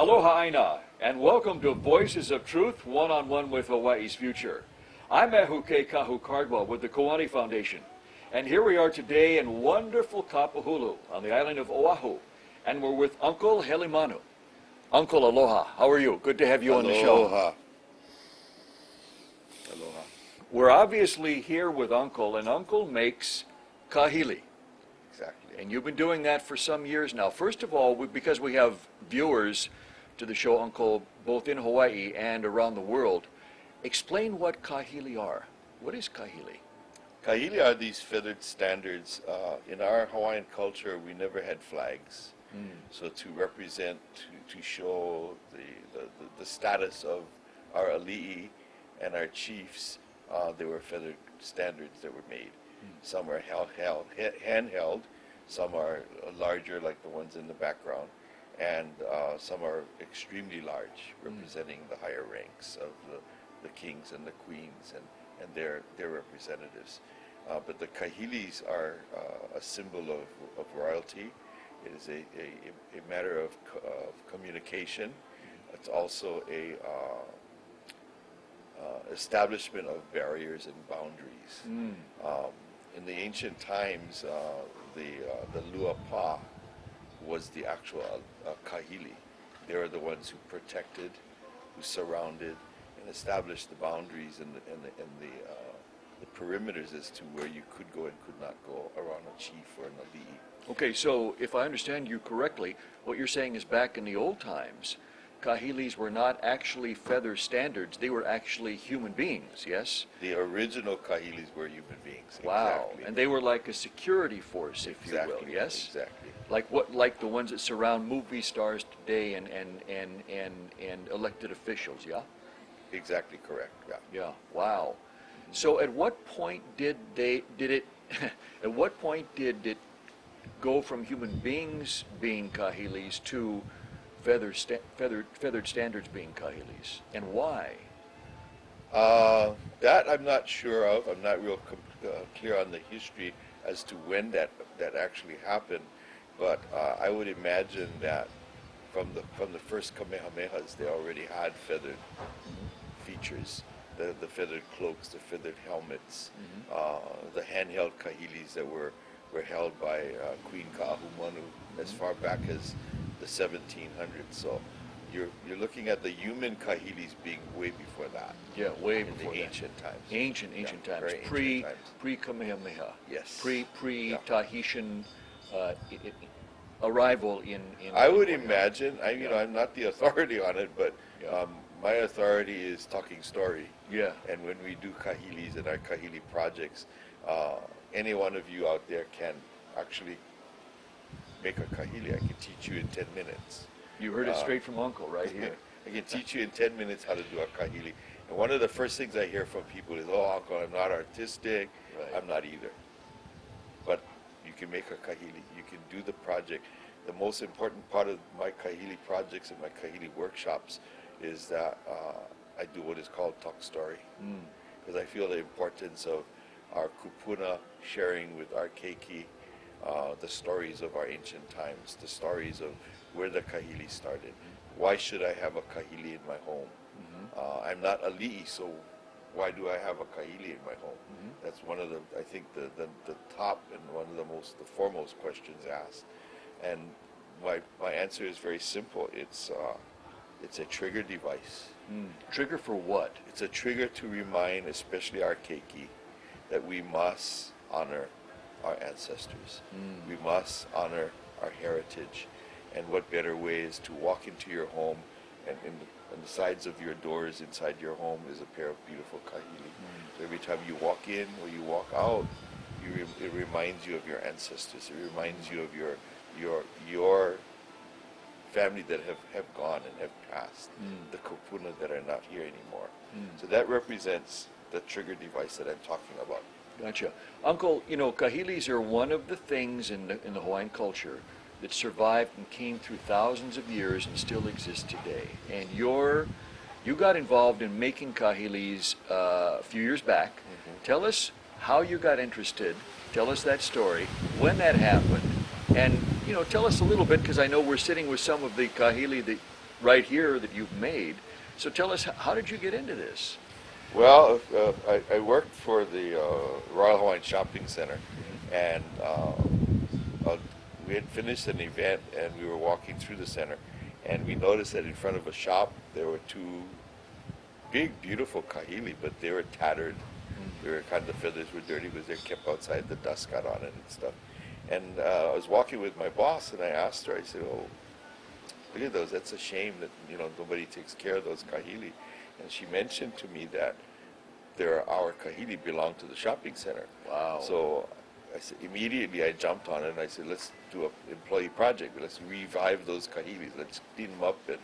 Aloha Aina, and welcome to Voices of Truth, one-on-one with Hawaii's Future. I'm Ehuke Kahu Cardwell with the Koani Foundation, and here we are today in wonderful Kapahulu on the island of Oahu, and we're with Uncle Helemano. Uncle, aloha. How are you? Good to have you on the show. Aloha. Aloha. We're obviously here with Uncle, and Uncle makes kahili. Exactly. And you've been doing that for some years now. First of all, because we have viewers to the show, Uncle, both in Hawaii and around the world, explain what kahili are. What is kahili? Kahili are these feathered standards. In our Hawaiian culture, we never had flags. So to represent, to show the status of our ali'i and our chiefs, there were feathered standards that were made. Some are handheld, some are larger like the ones in the background, and some are extremely large, representing the higher ranks of the kings and the queens and their representatives. But the kahilis are a symbol of royalty. It is a matter of communication. It's also a establishment of barriers and boundaries. In the ancient times, the luapa was the actual kahili. They were the ones who protected, who surrounded, and established the boundaries and the perimeters as to where you could go and could not go around a chief or an ali'i. Okay, so if I understand you correctly, what you're saying is back in the old times, kahilis were not actually feather standards, they were actually human beings, yes? The original kahilis were human beings. Wow, Exactly. and they were like a security force, if you will, yes? Exactly. Like the ones that surround movie stars today and elected officials, yeah? Exactly correct, yeah. Yeah, wow. So at what point did it go from human beings being kahilis to feathered standards being kahilis, and why? That I'm not sure of. I'm not real clear on the history as to when that actually happened, but I would imagine that from the first Kamehamehas, they already had feathered features. The feathered cloaks, the feathered helmets, the handheld kahilis that were held by Queen Ka'ahumanu as far back as the 1700s. So you're looking at the human kahilis being way before that. Yeah, way in before the that. ancient times. Ancient Yeah, times. very ancient times. Pre Kamehameha. Yes. Pre Tahitian arrival in. I would imagine. I'm not the authority on it, but my authority is talking story. Yeah. And when we do kahilis and our kahili projects, any one of you out there can actually make a kahili. I can teach you in 10 minutes. You heard it straight from Uncle right here. I can teach you in 10 minutes how to do a kahili. And one of the first things I hear from people is, "Oh, Uncle, I'm not artistic." Right. I'm not either. But you can make a kahili. You can do the project. The most important part of my kahili projects and my kahili workshops is that I do what is called talk story. Because I feel the importance of our kupuna sharing with our keiki the stories of our ancient times, the stories of where the kahili started. Why should I have a kahili in my home? I'm not ali'i, so why do I have a kahili in my home? That's one of I think the top and one of the foremost questions asked. And my answer is very simple. It's a trigger device. Trigger for what? It's a trigger to remind, especially our keiki, that we must honor our ancestors. We must honor our heritage. And what better way is to walk into your home, and on the sides of your doors inside your home is a pair of beautiful kahili. So every time you walk in or you walk out, it reminds you of your ancestors. It reminds you of your family that have gone and have passed, the kupuna that are not here anymore. So that represents the trigger device that I'm talking about. Gotcha. Uncle, kahilis are one of the things in the Hawaiian culture that survived and came through thousands of years and still exists today. And you got involved in making kahilis a few years back. Tell us how you got interested. Tell us that story, when that happened, and tell us a little bit, because I know we're sitting with some of the kahili that right here that you've made. So tell us, how did you get into this? Well, I worked for the Royal Hawaiian Shopping Center, and we had finished an event, and we were walking through the center, and we noticed that in front of a shop there were two big, beautiful kahili, but they were tattered. They were kind of, the feathers were dirty because they're kept outside. The dust got on it and stuff. And I was walking with my boss, and I asked her. I said, "Oh, look at those. That's a shame that nobody takes care of those kahili." And she mentioned to me that our kahili belong to the shopping center. Wow. So I said, immediately I jumped on it, and I said, let's do an employee project. Let's revive those kahilis. Let's clean them up and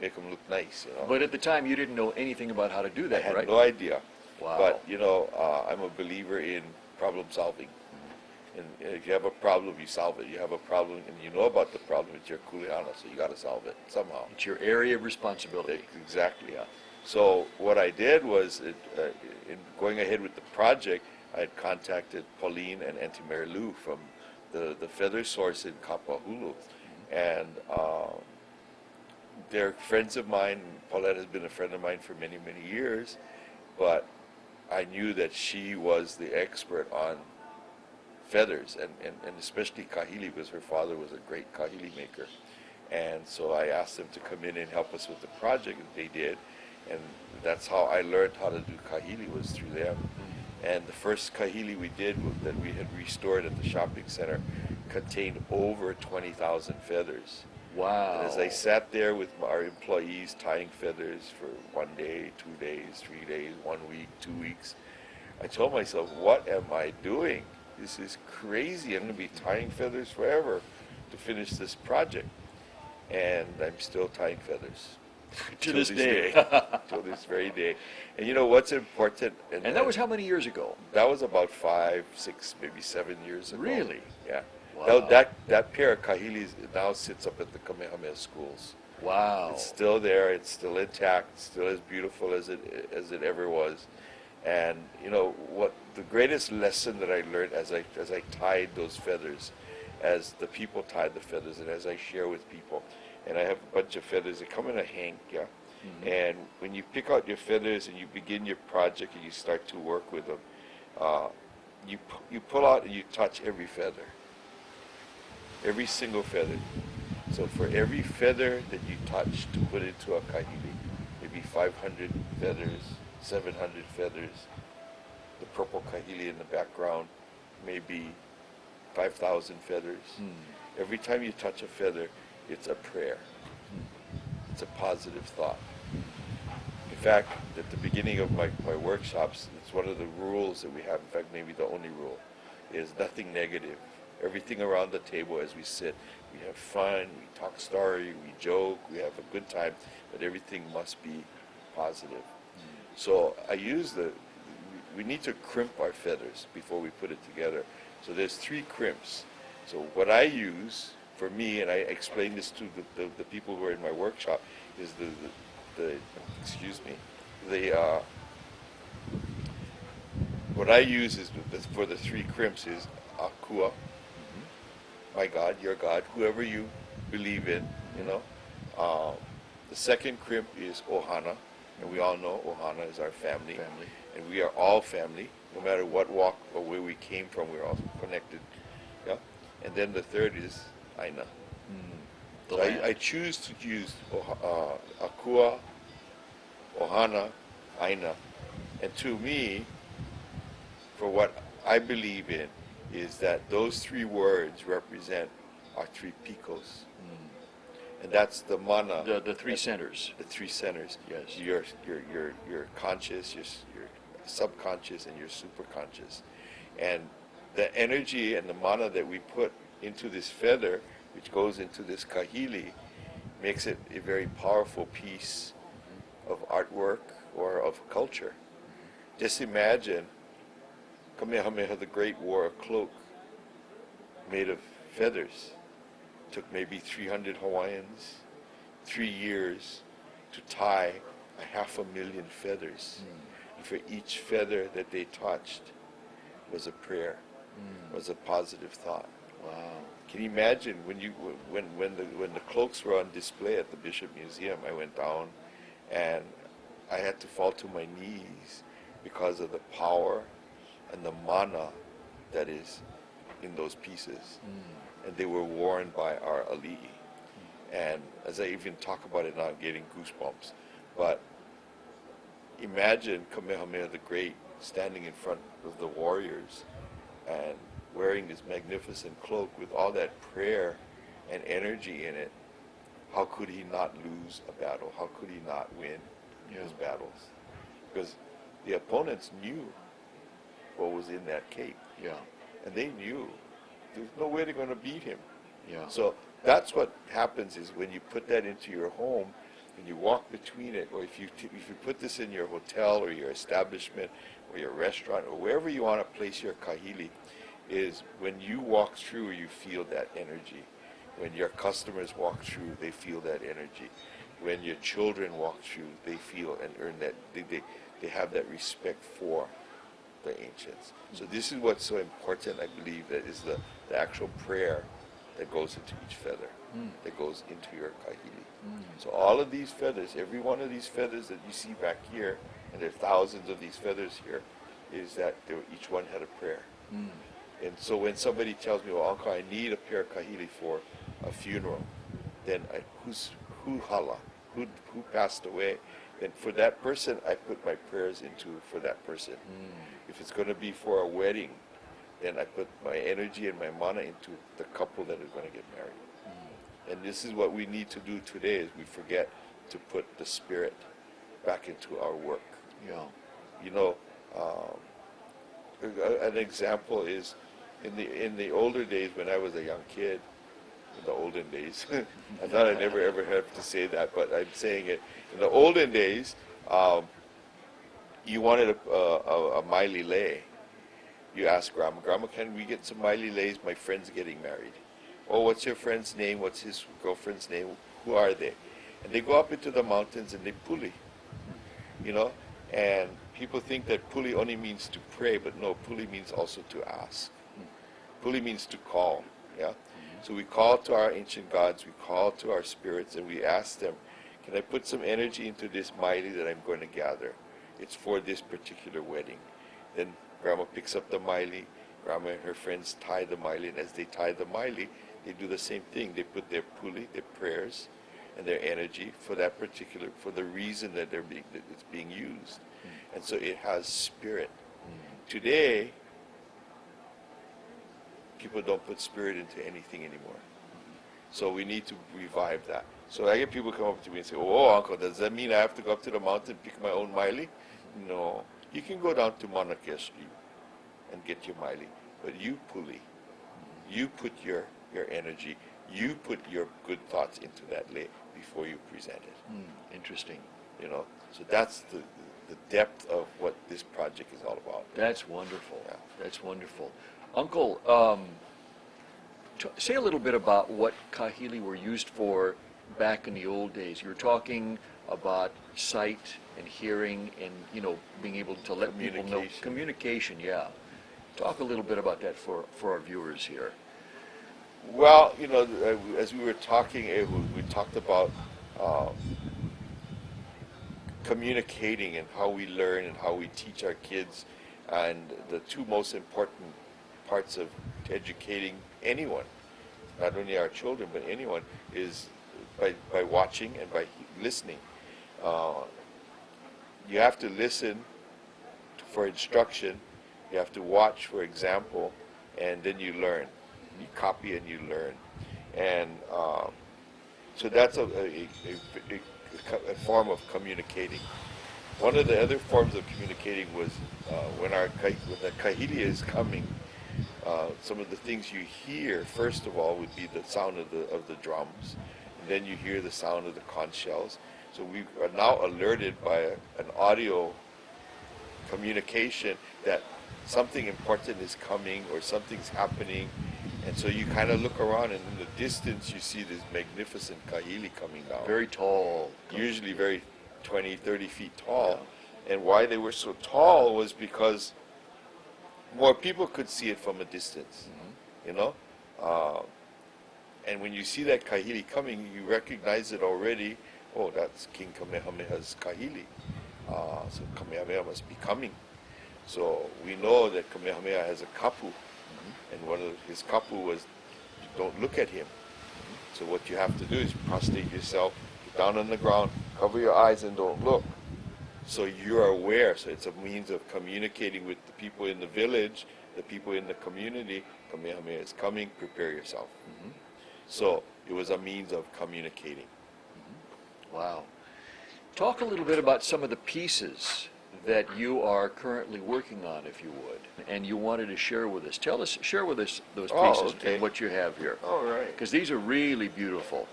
make them look nice. But at the time, you didn't know anything about how to do I that, had right? no idea. Wow. But I'm a believer in problem solving. And if you have a problem, you solve it. You have a problem, and you know about the problem. It's your kuleana, so you got to solve it somehow. It's your area of responsibility. Exactly. Yeah. So what I did was, in going ahead with the project, I had contacted Pauline and Auntie Mary Lou from the feather source in Kapahulu, and they're friends of mine. Paulette has been a friend of mine for many, many years, but I knew that she was the expert on feathers, and especially kahili, because her father was a great kahili maker. And so I asked them to come in and help us with the project, and they did. And that's how I learned how to do kahili, was through them. And the first kahili we did, that we had restored at the shopping center, contained over 20,000 feathers. Wow. And as I sat there with our employees tying feathers for 1 day, 2 days, 3 days, 1 week, 2 weeks, I told myself, what am I doing? This is crazy. I'm going to be tying feathers forever to finish this project. And I'm still tying feathers. To this day. Till this very day. And you know what's important? And that was how many years ago? That was about 5, 6, maybe 7 years ago. Really? Yeah. Wow. That pair of kahilis now sits up at the Kamehameha schools. Wow. It's still there. It's still intact. It's still as beautiful as it ever was. And what the greatest lesson that I learned as I tied those feathers, as the people tied the feathers, and as I share with people, and I have a bunch of feathers that come in a hank, yeah. Mm-hmm. And when you pick out your feathers and you begin your project and you start to work with them, you pull out and you touch every feather, every single feather. So for every feather that you touch to put into a kahili, maybe 500 feathers, 700 feathers. The purple kahili in the background, maybe 5,000 feathers. Every time you touch a feather, it's a prayer. It's a positive thought. In fact, at the beginning of my workshops, it's one of the rules that we have, in fact, maybe the only rule, is nothing negative. Everything around the table as we sit, we have fun, we talk story, we joke, we have a good time, but everything must be positive. So I use we need to crimp our feathers before we put it together. So there's 3 crimps. So what I use for me, and I explain this to the people who are in my workshop, is what I use is for the 3 crimps is akua, my God, your God, whoever you believe in, The second crimp is ohana. And we all know Ohana is our family. And we are all family. No matter what walk or where we came from, we're all connected. Yeah. And then the third is Aina. So I choose to use Akua, Ohana, Aina. And to me, for what I believe in, is that those 3 words represent our 3 picos. And that's the mana. The 3 centers. The 3 centers. Yes. Your conscious, your subconscious, and your superconscious. And the energy and the mana that we put into this feather, which goes into this kahili, makes it a very powerful piece of artwork or of culture. Just imagine Kamehameha, the Great, wore a cloak made of feathers. Took maybe 300 Hawaiians 3 years to tie 500,000 feathers. And for each feather that they touched was a prayer, was a positive thought. Wow. can you imagine when the cloaks were on display at the Bishop Museum? I went down, and I had to fall to my knees because of the power and the mana that is in those pieces. And they were worn by our ali'i. And as I even talk about it now, I'm getting goosebumps. But imagine Kamehameha the Great standing in front of the warriors and wearing this magnificent cloak with all that prayer and energy in it. How could he not lose a battle? How could he not win his battles? Because the opponents knew what was in that cape. Yeah. And they knew there's no way they're going to beat him. Yeah. So that's what happens is when you put that into your home, and you walk between it, or if you put this in your hotel or your establishment or your restaurant or wherever you want to place your kahili, is when you walk through, you feel that energy. When your customers walk through, they feel that energy. When your children walk through, they feel and earn that, they have that respect for the ancients. So this is what's so important, I believe, that is the actual prayer that goes into each feather, that goes into your kahili. So all of these feathers, every one of these feathers that you see back here, and there are thousands of these feathers here, is that each one had a prayer. And so when somebody tells me, well, Uncle, I need a pair of kahili for a funeral, then who passed away, then for that person, I put my prayers into for that person. If it's going to be for a wedding, then I put my energy and my mana into the couple that are going to get married. And this is what we need to do today, is we forget to put the spirit back into our work. Yeah. You know, an example is in the older days when I was a young kid, in the olden days, I thought I'd never ever have to say that, but I'm saying it. In the olden days, you wanted a maili lei. You ask Grandma, Grandma, can we get some maili leis? My friend's getting married. Oh, what's your friend's name? What's his girlfriend's name? Who are they? And they go up into the mountains and they puli, you know? And people think that puli only means to pray, but no, puli means also to ask. Puli means to call, yeah? So we call to our ancient gods, we call to our spirits, and we ask them, can I put some energy into this maili that I'm going to gather? It's for this particular wedding. Then Grandma picks up the maili, Grandma and her friends tie the maili, and as they tie the maili, they do the same thing. They put their puli, their prayers, and their energy for that particular, for the reason that that it's being used. And so it has spirit. Today, people don't put spirit into anything anymore. So we need to revive that. So I get people come up to me and say, oh, Uncle, does that mean I have to go up to the mountain and pick my own maili? No. You can go down to Mauna Kea Street and get your maili, but you puli. You put your energy, you put your good thoughts into that lei before you present it. Interesting. You know, so that's the depth of what this project is all about. That's wonderful. Yeah. That's wonderful. Uncle, say a little bit about what kahili were used for back in the old days. You were talking about sight and hearing and, you know, being able to let people know. Communication, yeah. Talk a little bit about that for our viewers here. Well, you know, as we were talking, we talked about communicating and how we learn and how we teach our kids. And the two most important parts of educating anyone, not only our children, but anyone, is by watching and by listening. You have to listen for instruction, you have to watch for example, and then you learn. You copy and you learn. And so that's a form of communicating. One of the other forms of communicating was when the kahili is coming, some of the things you hear, first of all, would be the sound of the drums, and then you hear the sound of the conch shells. So we are now alerted by an audio communication that something important is coming or something's happening, and so you kind of look around, and in the distance you see this magnificent kahili coming down. Very tall. Usually very 20, 30 feet tall. Yeah. And why they were so tall was because more people could see it from a distance, you know? And when you see that kahili coming, you recognize it already. Oh, that's King Kamehameha's kahili. So Kamehameha must be coming. So we know that Kamehameha has a kapu, and one of his kapu was, you don't look at him. So what you have to do is prostrate yourself, get down on the ground, cover your eyes and don't look. So you're aware. So it's a means of communicating with the people in the village, the people in the community. Kamehameha is coming, prepare yourself. So it was a means of communicating. Wow. Talk a little bit about some of the pieces that you are currently working on, if you would, and you wanted to share with us. Share with us those pieces and what you have here. All right. Because these are really beautiful.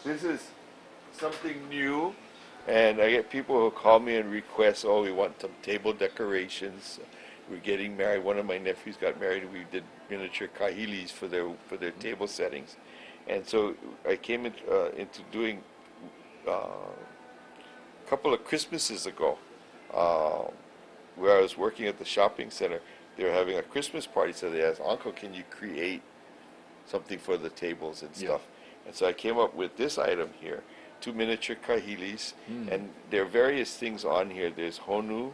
This is something new, and I get people who call me and request, oh, we want some table decorations. We're getting married. One of my nephews got married. We did miniature kahilis for their table settings, and so I came into doing a couple of Christmases ago, where I was working at the shopping center. They were having a Christmas party, so they asked, Uncle, can you create something for the tables and stuff? And so I came up with this item here, 2 miniature kahilis, and there are various things on here. There's honu,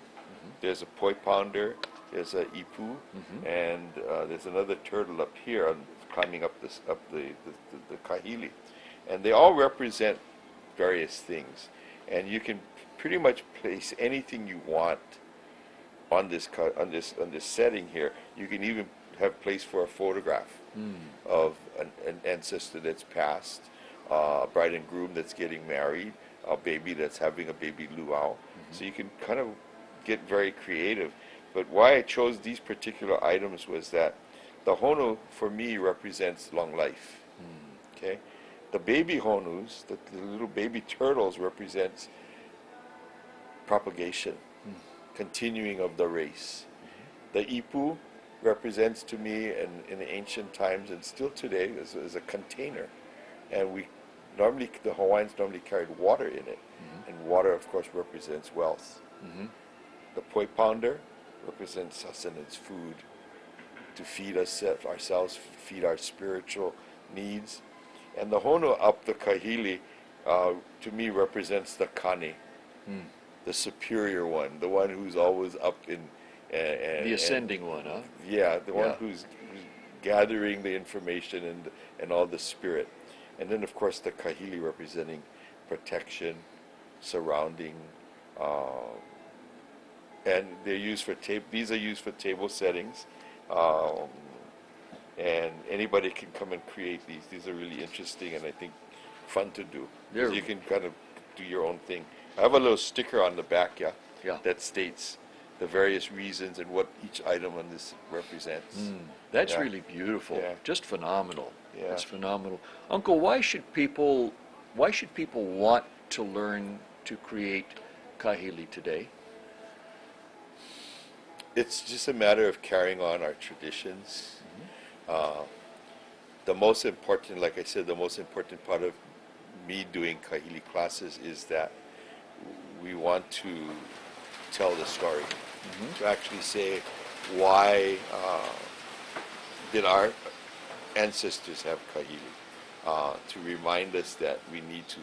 there's a poi pounder, there's a ipu, and there's another turtle up here climbing up the kahili. And they all represent various things. And you can pretty much place anything you want on this setting here. You can even have place for a photograph of an ancestor that's passed, a bride and groom that's getting married, a baby that's having a baby luau. So you can kind of get very creative. But why I chose these particular items was that the honu, for me, represents long life. Okay, the baby honus, the little baby turtles, represents propagation, continuing of the race. The ipu represents to me in the ancient times and still today as a container. And the Hawaiians normally carried water in it. And water, of course, represents wealth. The poi pounder represents sustenance, food, to feed ourselves, feed our spiritual needs. And the honu up the kahili, to me, represents the kane, the superior one, the one who's always up in... the ascending one, huh? Yeah, the one who's gathering the information and all the spirit. And then, of course, the kahili representing protection, surrounding, and they're used for these are used for table settings, and anybody can come and create these. These are really interesting and I think fun to do. You can kind of do your own thing. I have a little sticker on the back, that states the various reasons and what each item on this represents. That's really beautiful. Just phenomenal. Yeah. It's phenomenal. Uncle, why should people want to learn to create kahili today? It's just a matter of carrying on our traditions. The most important, like I said, the most important part of me doing kahili classes is that we want to tell the story, to actually say why did our ancestors have kahili, to remind us that we need to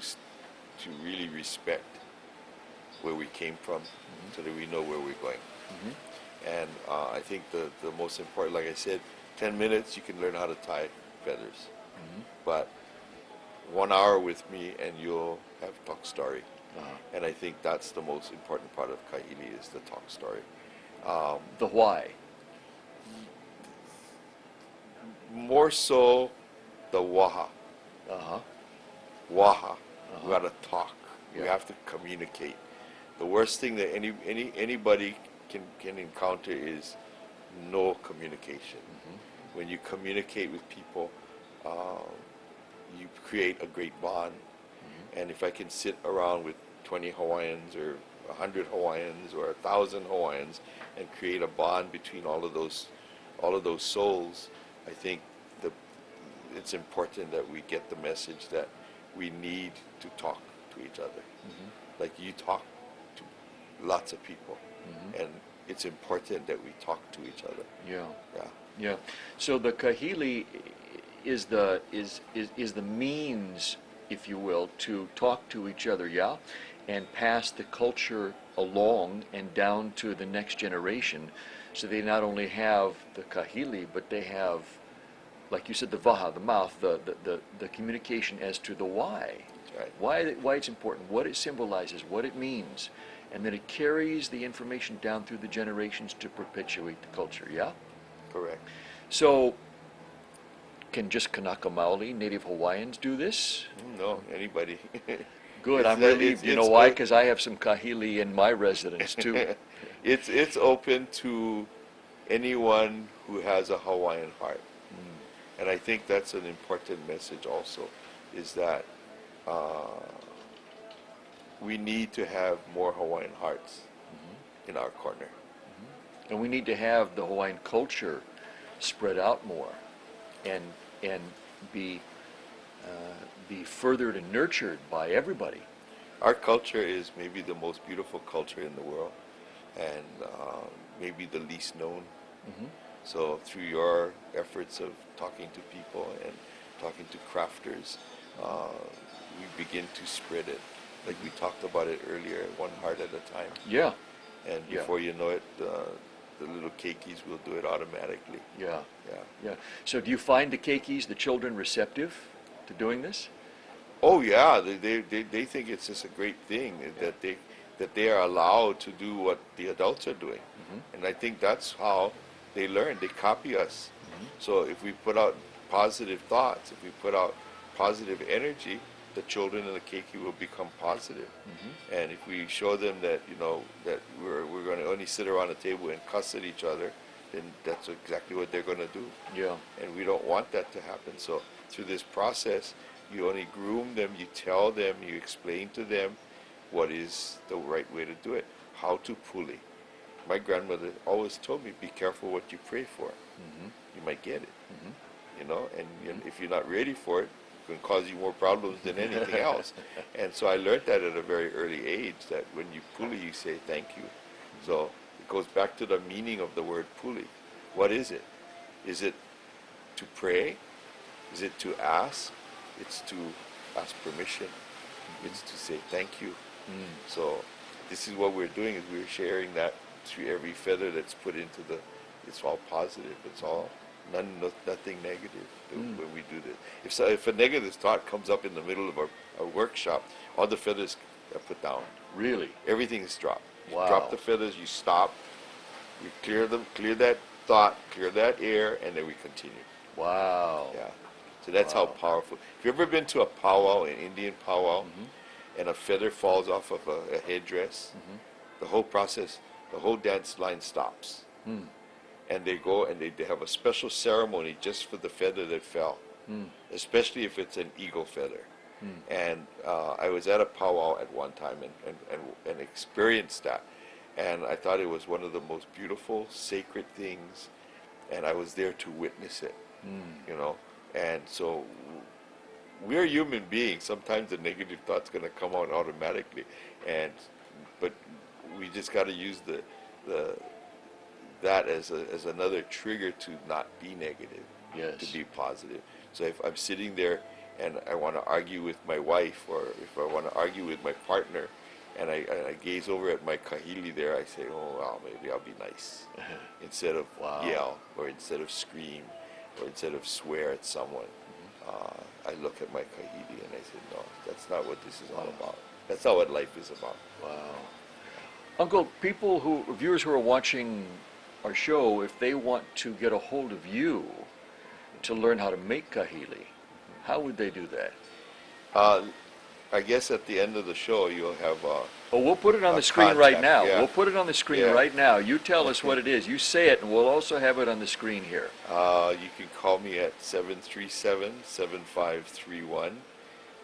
really respect where we came from, so that we know where we're going. And I think the most important, like I said, 10 minutes you can learn how to tie feathers, but 1 hour with me and you'll have talk story. And I think that's the most important part of kahili, is the talk story. The why. More so the waha. Waha. We got to talk. We have to communicate. The worst thing that anybody can encounter is no communication. When you communicate with people, you create a great bond. And if I can sit around with 20 Hawaiians or 100 Hawaiians or 1,000 Hawaiians and create a bond between all of those souls, I think it's important that we get the message that we need to talk to each other. Like you talk to lots of people, and it's important that we talk to each other. Yeah. So the kahili is the means, if you will, to talk to each other, yeah, and pass the culture along and down to the next generation, so they not only have the kahili, but they have, like you said, the vaha, the mouth, the communication as to the why. Right. Why it's important, what it symbolizes, what it means, and then it carries the information down through the generations to perpetuate the culture, yeah? Correct. So, can just Kanaka Maoli, native Hawaiians, do this? No, anybody. Good, It's I'm that- relieved. You know why? Because I have some kahili in my residence too. it's open to anyone who has a Hawaiian heart. And I think that's an important message also, is that we need to have more Hawaiian hearts in our corner. And we need to have the Hawaiian culture spread out more and and be be furthered and nurtured by everybody. Our culture is maybe the most beautiful culture in the world, and maybe the least known. So through your efforts of talking to people and talking to crafters, we begin to spread it. Like we talked about it earlier, one heart at a time. Yeah, And Yeah. before you know it, the little keikis will do it automatically. yeah, Yeah. yeah. So do you find the keikis, the children, receptive to doing this? Oh yeah, they think it's just a great thing that they are allowed to do what the adults are doing, and I think that's how they learn. They copy us. So if we put out positive thoughts, if we put out positive energy, the children and the keiki will become positive. And if we show them that that we're going to only sit around a table and cuss at each other, then that's exactly what they're going to do. Yeah. And we don't want that to happen. So through this process, you only groom them, you tell them, you explain to them what is the right way to do it, how to puli. My grandmother always told me, be careful what you pray for. You might get it, and if you're not ready for it, it can cause you more problems than anything else. And so I learned that at a very early age, that when you puli, you say thank you. So it goes back to the meaning of the word puli. What is it? Is it to pray? Is it to ask? It's to ask permission. It's to say thank you. So this is what we're doing, is we're sharing that through every feather that's put into it's all positive. It's all nothing negative when we do this. If a negative thought comes up in the middle of a workshop, all the feathers are put down. Really? Everything is dropped. You Wow. drop the feathers, you stop, we clear that thought, clear that air, and then we continue. Wow. Yeah. So that's how powerful. If you've ever been to a powwow, an Indian powwow, and a feather falls off of a headdress, the whole process, the whole dance line stops. And they go and they have a special ceremony just for the feather that fell, especially if it's an eagle feather. And I was at a powwow at one time and experienced that. And I thought it was one of the most beautiful, sacred things. And I was there to witness it, And so we're human beings. Sometimes the negative thought's going to come out automatically. But we just got to use that as another trigger to not be negative, Yes. to be positive. So if I'm sitting there and I want to argue with my wife, or if I want to argue with my partner, and I gaze over at my kahili there, I say, oh, well, maybe I'll be nice. Instead of yell, or instead of scream, or instead of swear at someone, I look at my kahili and I say, no, that's not what this is all about. That's not what life is about. Wow. Uncle, viewers who are watching our show, if they want to get a hold of you to learn how to make kahili, how would they do that? I guess at the end of the show you'll have We'll put it on a the screen right contact, now. yeah. We'll put it on the screen Yeah. right now. You tell us what it is. You say it, and we'll also have it on the screen here. you can call me at 737-7531.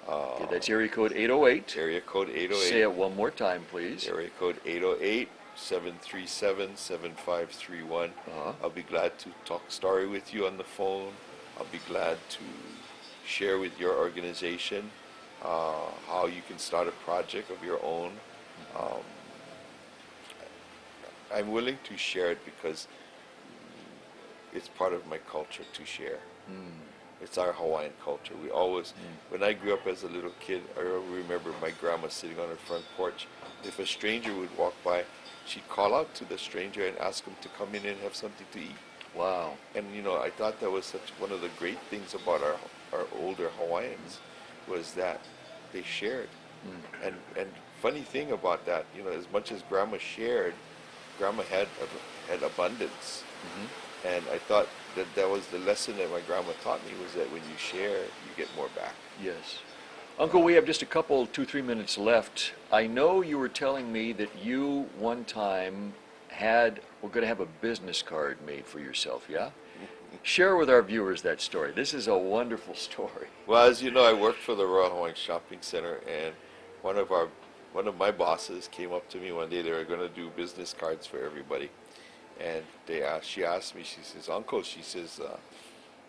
Okay, that's area code 808. Area code 808. Say it one more time, please. Area code 808-737-7531. I'll be glad to talk story with you on the phone. I'll be glad to share with your organization how you can start a project of your own. I'm willing to share it because it's part of my culture to share. It's our Hawaiian culture. We always, when I grew up as a little kid, I remember my grandma sitting on her front porch. If a stranger would walk by, she'd call out to the stranger and ask him to come in and have something to eat. Wow. And you know, I thought that was such one of the great things about our older Hawaiians was that they shared. And funny thing about that, you know, as much as Grandma shared, Grandma had abundance. And I thought that that was the lesson that my grandma taught me, was that when you share, you get more back. Yes. Uncle, we have just a couple, 2-3 minutes left. I know you were telling me that you one time were going to have a business card made for yourself, yeah? Share with our viewers that story. This is a wonderful story. Well, as you know, I worked for the Royal Hawaiian Shopping Center, and one of my bosses came up to me one day. They were going to do business cards for everybody. And she asked me, she says, Uncle, she says,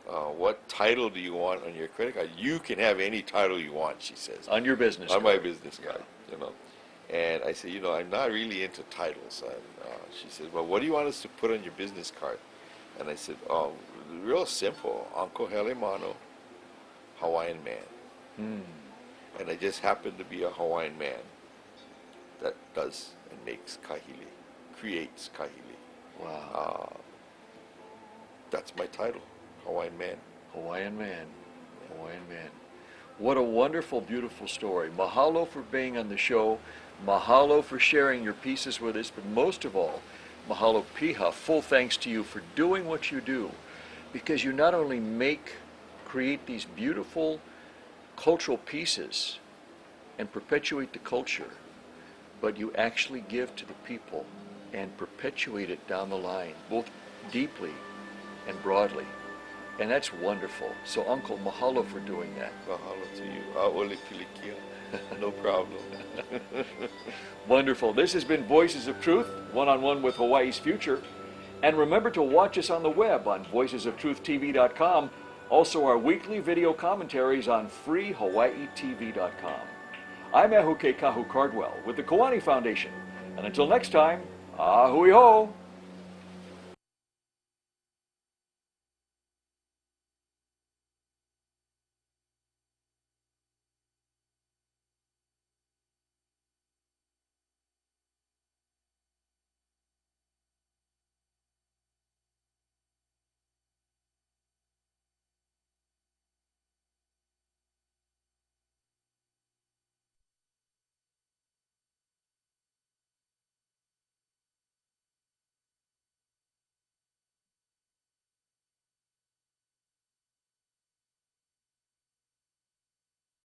what title do you want on your credit card? You can have any title you want, she says. On your business on card. my business card, you know. And I said, you know, I'm not really into titles. And she said, well, what do you want us to put on your business card? And I said, oh, real simple, Uncle Helemano, Hawaiian man. And I just happen to be a Hawaiian man that does and makes kahili, creates kahili. Wow. That's my title, Hawaiian man. Hawaiian man. Hawaiian man. What a wonderful, beautiful story. Mahalo for being on the show. Mahalo for sharing your pieces with us. But most of all, mahalo piha, full thanks to you for doing what you do. Because you not only create these beautiful cultural pieces and perpetuate the culture, but you actually give to the people and perpetuate it down the line, both deeply and broadly. And that's wonderful. So, Uncle, mahalo for doing that. Mahalo to you. A'ole pilikia. No problem. Wonderful. This has been Voices of Truth, one-on-one with Hawaii's future. And remember to watch us on the web on voicesoftruthtv.com. Also our weekly video commentaries on freehawaiitv.com. I'm Ehuke Kahu Cardwell with the Kiwani Foundation. And until next time, ahui ho!